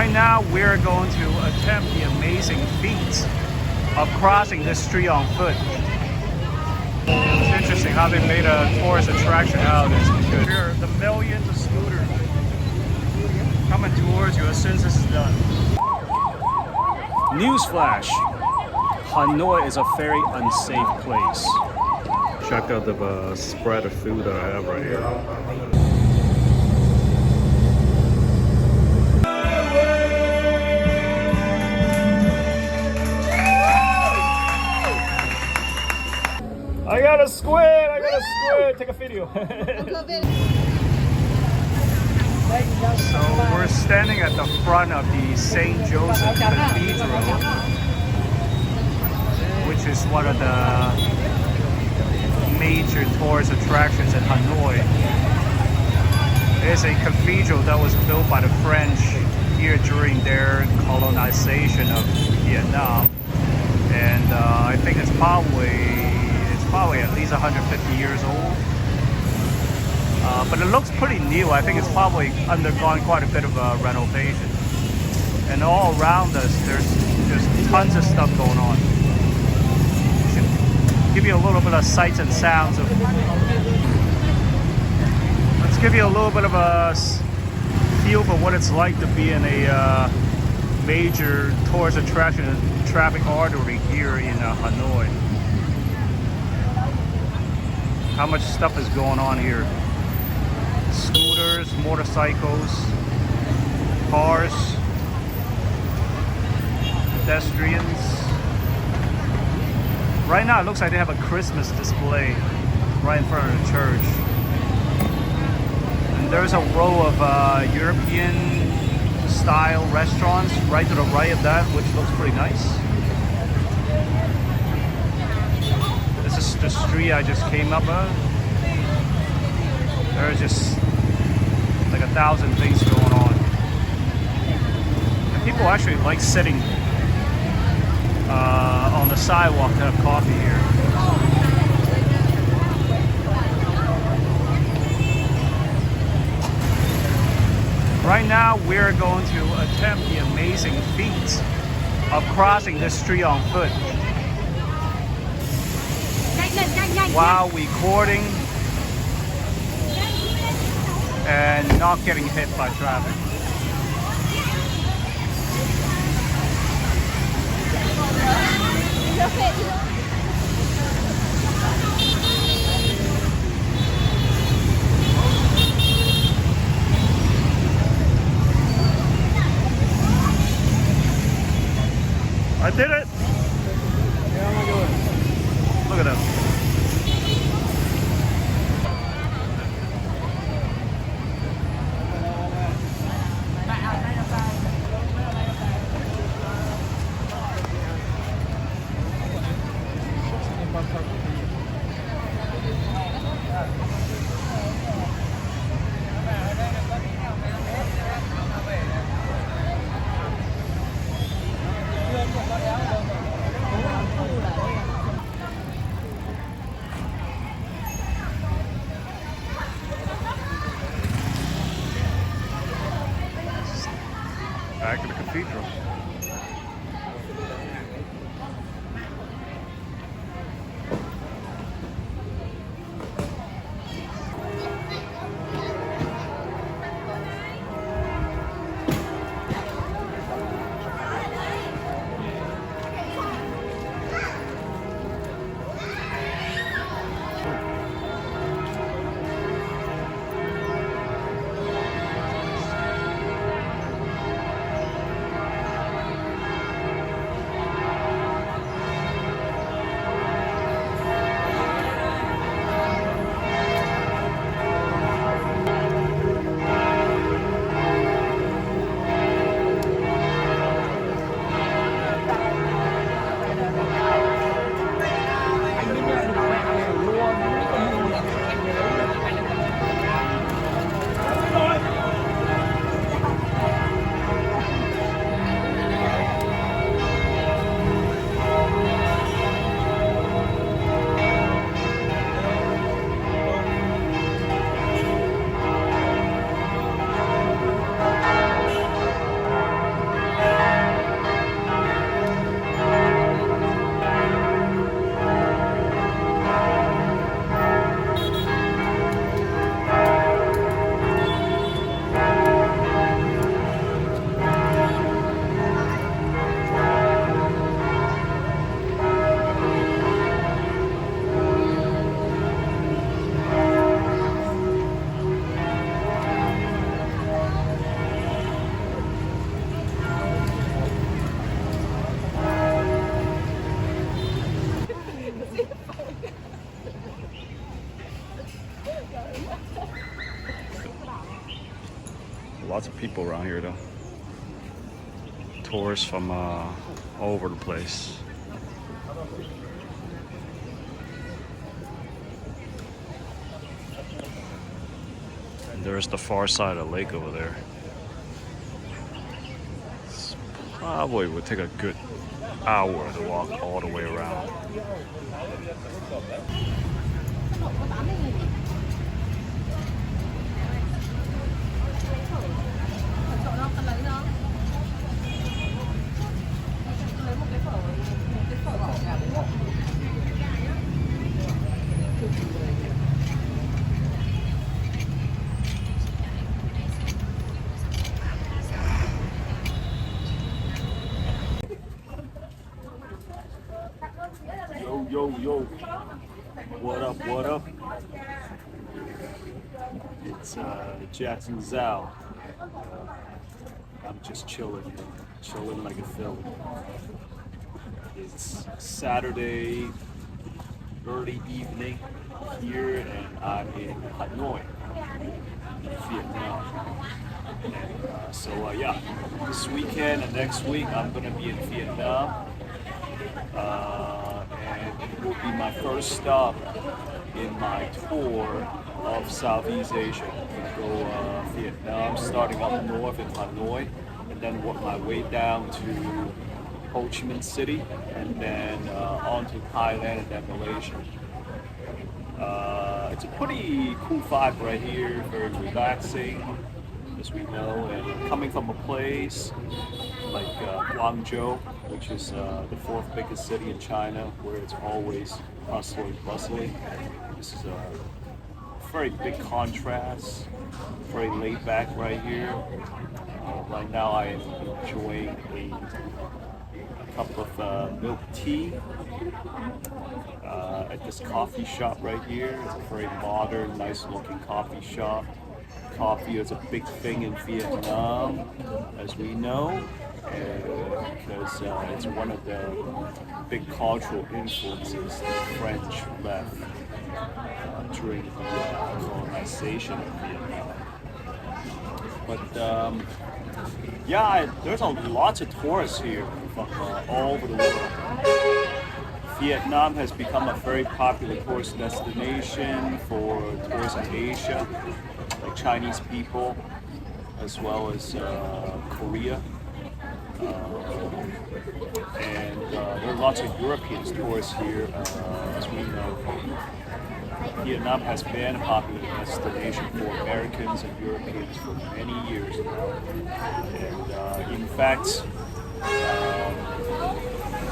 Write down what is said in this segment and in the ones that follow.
Right now, we're going to attempt the amazing feat of crossing this street on foot. It's interesting how they made a tourist attraction out of this, because here are the millions of scooters coming towards you as soon as this is done. Newsflash: Hanoi is a very unsafe place. Check out the spread of food that I have right here. I got a squid! I got a squid! Take a video. So we're standing at the front of the St. Joseph Cathedral, which is one of the major tourist attractions in Hanoi. It is a cathedral that was built by the French here during their colonization of Vietnam. And I think it's probably at least 150 years old. But it looks pretty new. I think it's probably undergone quite a bit of renovation. And all around us, there's tons of stuff going on. Should give you a little bit of sights and sounds of. Let's give you a little bit of a feel for what it's like to be in a major tourist attraction and traffic artery here in Hanoi. How much stuff is going on here? Scooters, motorcycles, cars, pedestrians. Right now it looks like they have a Christmas display right in front of the church. And there's a row of European style restaurants right to the right of that, which looks pretty nice. This is the street I just came up of. There's just like 1,000 things going on. And people actually like sitting on the sidewalk to have coffee here. Right now, we're going to attempt the amazing feat of crossing this street on foot while recording and not getting hit by traffic. I did it! Look at that. Back to the cathedral. people around here though. Tourists from all over the place. And there's the far side of the lake over there. It's probably would take a good hour to walk all the way around. Yo, what up, what up? It's Jackson Zhao. I'm just chilling like a Philly. It's Saturday, early evening here, and I'm in Hanoi, Vietnam. And yeah, this weekend and next week I'm gonna be in Vietnam. And it will be my first stop in my tour of Southeast Asia. I'm going to go Vietnam, starting up north in Hanoi, and then work my way down to Ho Chi Minh City, and then on to Thailand and then Malaysia. It's a pretty cool vibe right here, very relaxing, as we know, and coming from a place like Guangzhou, which is the fourth biggest city in China, where it's always bustling. This is a very big contrast, very laid back right here. Right now I am enjoying a cup of milk tea at this coffee shop right here. It's a very modern, nice looking coffee shop. Coffee is a big thing in Vietnam, as we know, because it's one of the big cultural influences the French left during the colonization of Vietnam. But yeah, there's lots of tourists here from all over the world. Vietnam has become a very popular tourist destination for tourists in Asia, like Chinese people, as well as Korea. And there are lots of European tourists here, as we know. Vietnam has been a popular destination for Americans and Europeans for many years now. And in fact,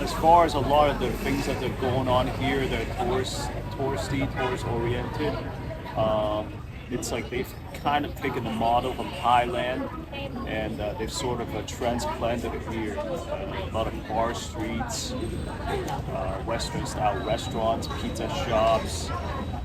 as far as a lot of the things that are going on here, they're touristy, tourist-oriented. It's like they've kind of taken the model from Thailand, and they've sort of transplanted it here. A lot of bar streets, Western-style restaurants, pizza shops.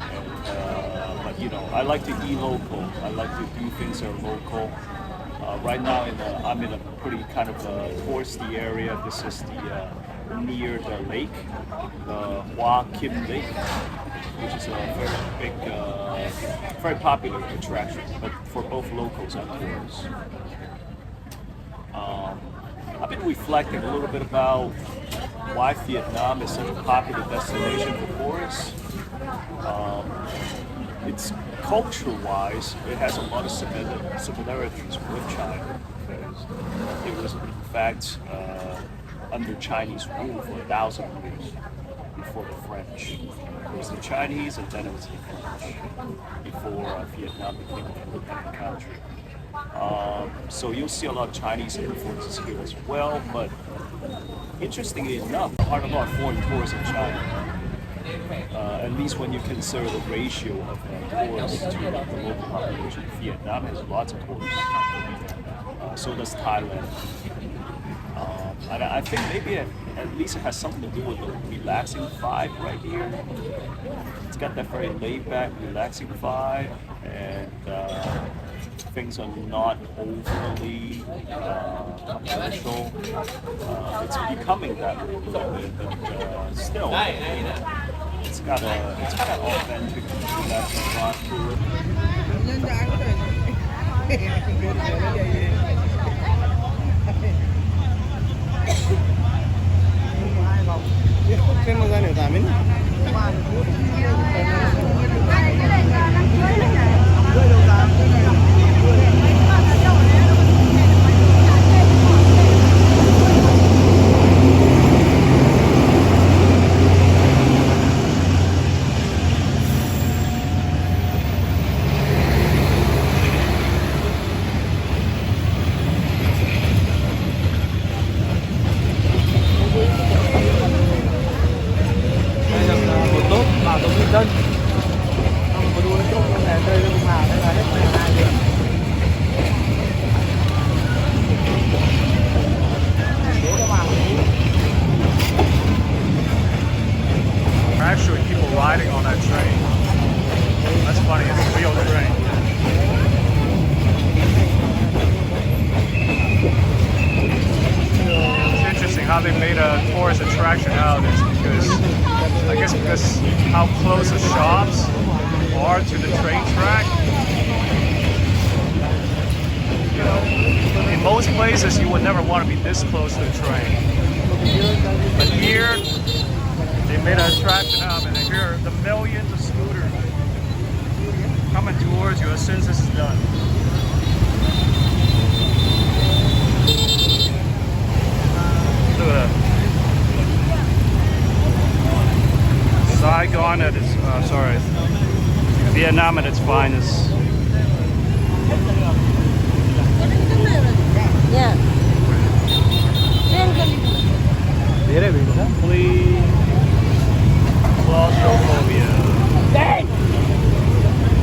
And, but you know, I like to eat local. I like to do things that are local. Right now, I'm in a pretty kind of touristy area. This is near the lake, the Hoa Kim Lake, which is a very big, very popular attraction, but for both locals and tourists. I've been reflecting a little bit about why Vietnam is such a popular destination for tourists. It's culture-wise, it has a lot of similarities with China, because it was in fact under Chinese rule for 1,000 years before the French. It was the Chinese, and then it was the French before Vietnam became an independent country. So you'll see a lot of Chinese influences here as well, but interestingly enough, there aren't a lot of foreign tourists in China. At least when you consider the ratio of tourists to the local population. Vietnam has lots of tourists. So does Thailand. And I think maybe at least it has something to do with the relaxing vibe right here. It's got that very laid-back, relaxing vibe, and things are not overly commercial. It's becoming that way a little bit, but still, it's got an authentic, relaxing vibe to it. Trên một gian để tả mình. Dân không có đua chút là rơi lúc nào thế là hết 12 giờ. Actually, people riding on that train. That's funny. It's a real train. It's interesting how they made a tourist attraction out. Is because I guess because how close the shops are to the train track. You know, in most places you would never want to be this close to the train. But here, they made an attraction out, and here are the millions of scooters coming towards you as soon as this is done. Look at that. Saigon at its, Vietnam at its finest. Yeah. Complete claustrophobia.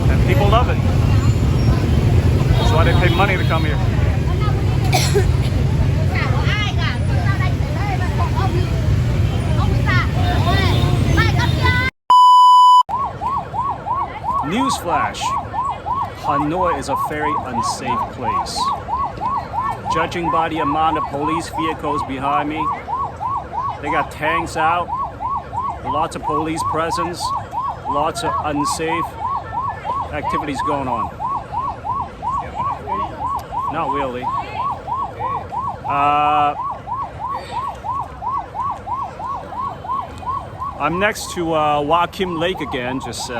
And people love it. That's why they pay money to come here. Newsflash. Hanoi is a very unsafe place. Judging by the amount of police vehicles behind me, they got tanks out, lots of police presence, lots of unsafe activities going on. Not really. I'm next to Hoa Kim Lake again, just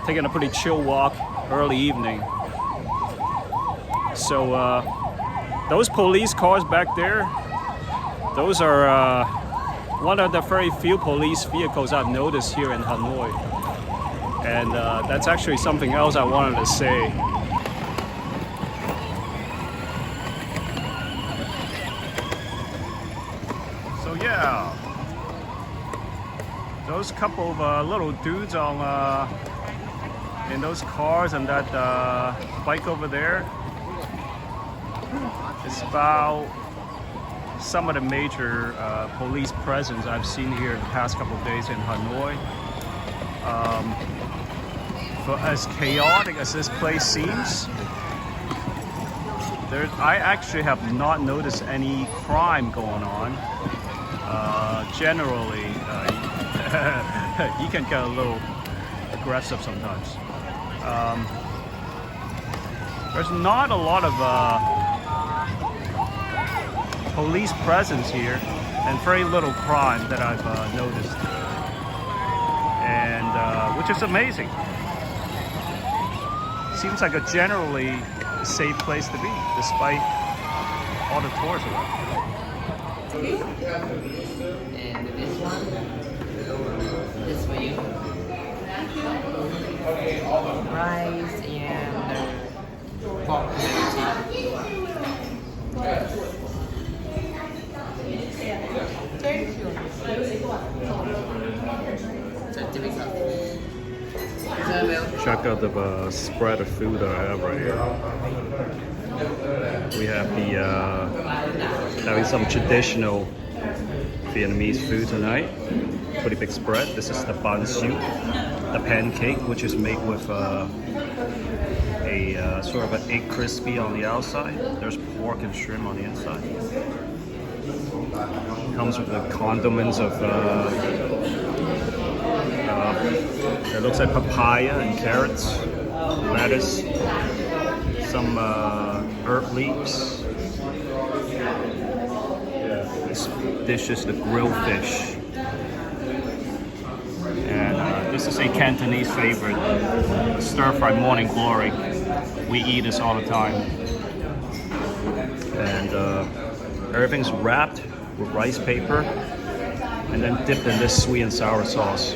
taking a pretty chill walk early evening. So those police cars back there, those are one of the very few police vehicles I've noticed here in Hanoi. And that's actually something else I wanted to say. So yeah, those couple of little dudes on in those cars and that bike over there is about some of the major police presence I've seen here in the past couple of days in Hanoi. For as chaotic as this place seems, I actually have not noticed any crime going on. Generally, you can get a little aggressive sometimes. There's not a lot of police presence here, and very little crime that I've noticed, and which is amazing. Seems like a generally safe place to be, despite all the tourists around. And this one, this for you. Rice and pork. Check out the spread of food that I have right here. We have the having some traditional Vietnamese food tonight. Pretty big spread. This is the banh soup, the pancake, which is made with a sort of an egg crispy on the outside. There's pork and shrimp on the inside. Comes with the condiments of it looks like papaya and carrots, lettuce, some herb leaves. This dish is the grilled fish. And this is a Cantonese favorite, stir-fried morning glory. We eat this all the time. And everything's wrapped with rice paper and then dipped in this sweet and sour sauce.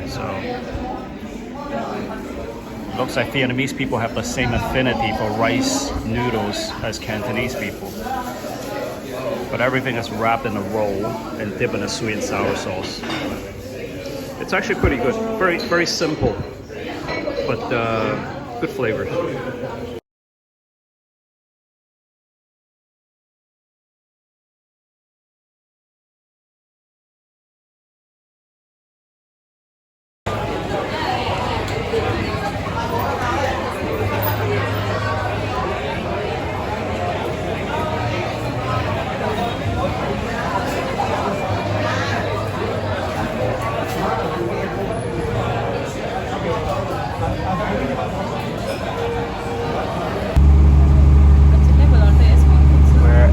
So, looks like Vietnamese people have the same affinity for rice noodles as Cantonese people. But everything is wrapped in a roll and dipped in a sweet and sour sauce. It's actually pretty good. Very, very simple, but good flavors.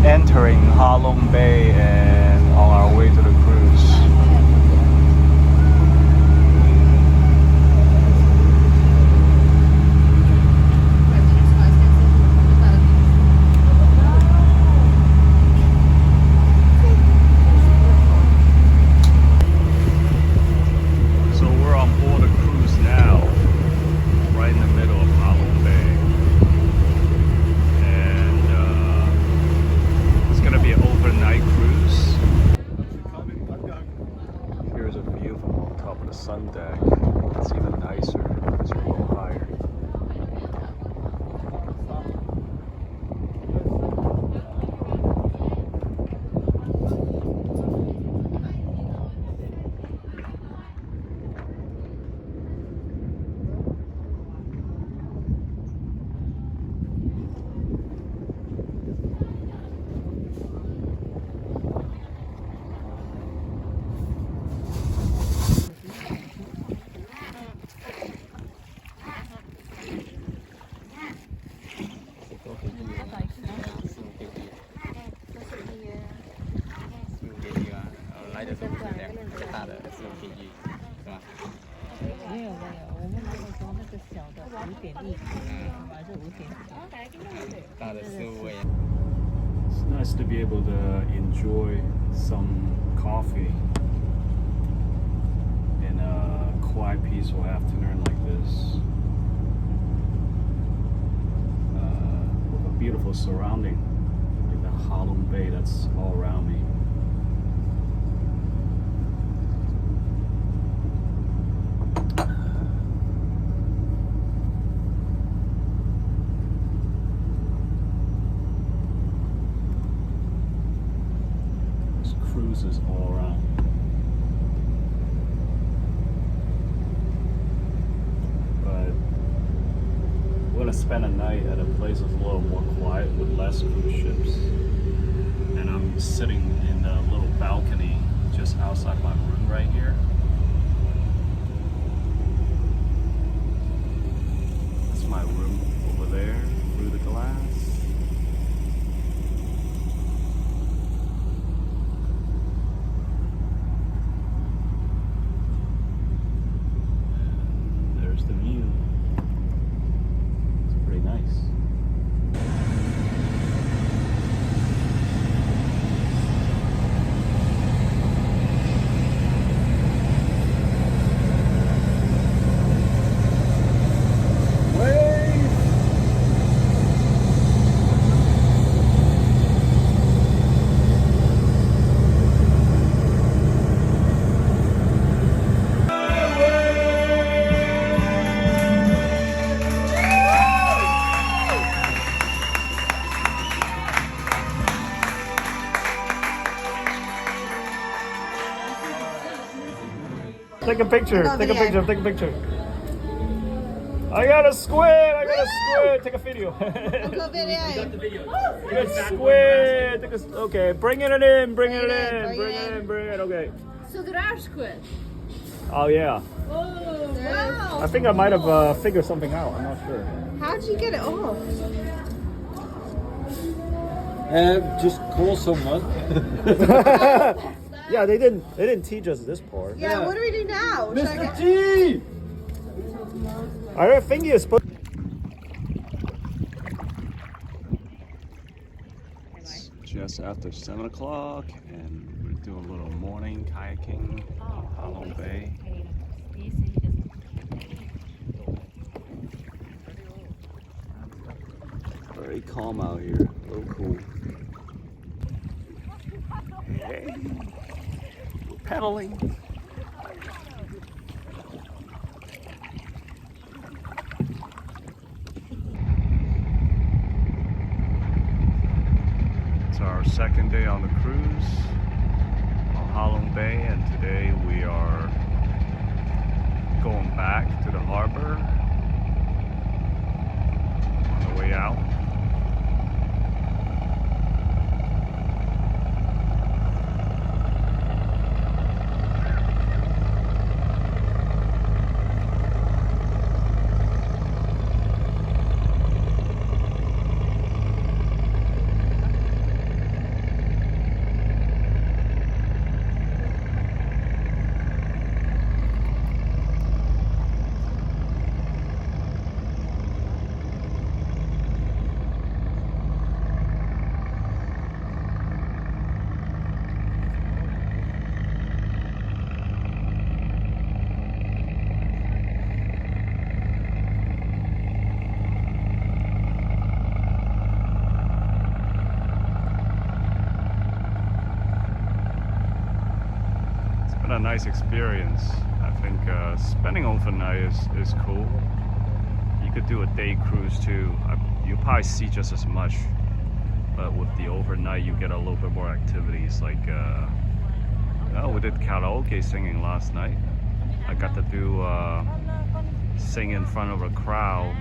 Entering Ha Long Bay and on our way to the cruise. So we're on board a cruise now, right in the middle of Ha Long Bay. Gonna be an overnight cruise. Here's a view from on top of the sun deck. It's even nicer because you're a little higher. It's nice to be able to enjoy some coffee in a quiet, peaceful afternoon like this, with a beautiful surrounding, like the Ha Long Bay that's all around me. Cruises all around. But we're gonna spend a night at a place that's a little more quiet with less cruise ships. And I'm sitting in a little balcony just outside my room right here. That's my room over there through the glass. Take a picture. Take a picture. Take a picture. I got a squid. I got a squid. Take a video. Good squid. Take a, okay, bring it in. Bring it in. Bring it in. Bring it. Okay. So there are squid. Oh yeah. Oh, wow. I think I might have figured something out. I'm not sure. How'd you get it off? Just call someone. Yeah, they didn't teach us this part. Yeah, what do we do now? Should I Mr. get- T! I think you're supposed. It's just after 7 o'clock, and we're doing a little morning kayaking on Halong Bay. Very calm out here, a little cool. Hey, we're pedaling. It's our second day on the cruise on Halong Bay, and today we are going back to the harbor on the way out. A nice experience. I think spending overnight is cool. You could do a day cruise too. You'll probably see just as much, but with the overnight you get a little bit more activities. Like we did karaoke singing last night. I got to do sing in front of a crowd,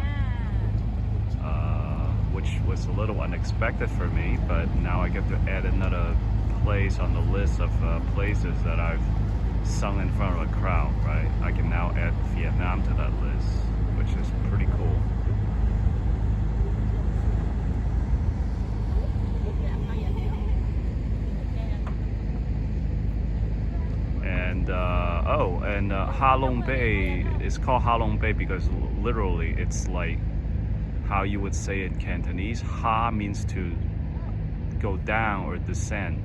which was a little unexpected for me, but now I get to add another place on the list of places that I've sung in front of a crowd, right? I can now add Vietnam to that list, which is pretty cool. And Halong Bay is called Halong Bay because literally it's like how you would say in Cantonese. Ha means to go down or descend,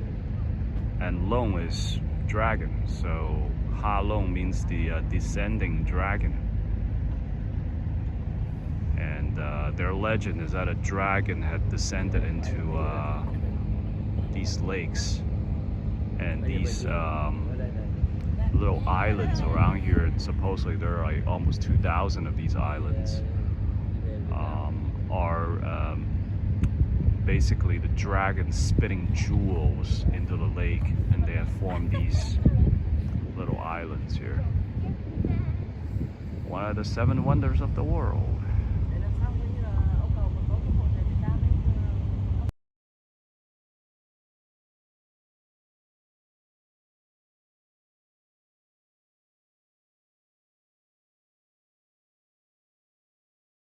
and Long is dragon, so Ha Long means the descending dragon. And their legend is that a dragon had descended into these lakes and these little islands around here, and supposedly there are like almost 2,000 of these islands, are basically the dragon spitting jewels into the lake, and they have formed these little islands here. One of the 7 wonders of the world.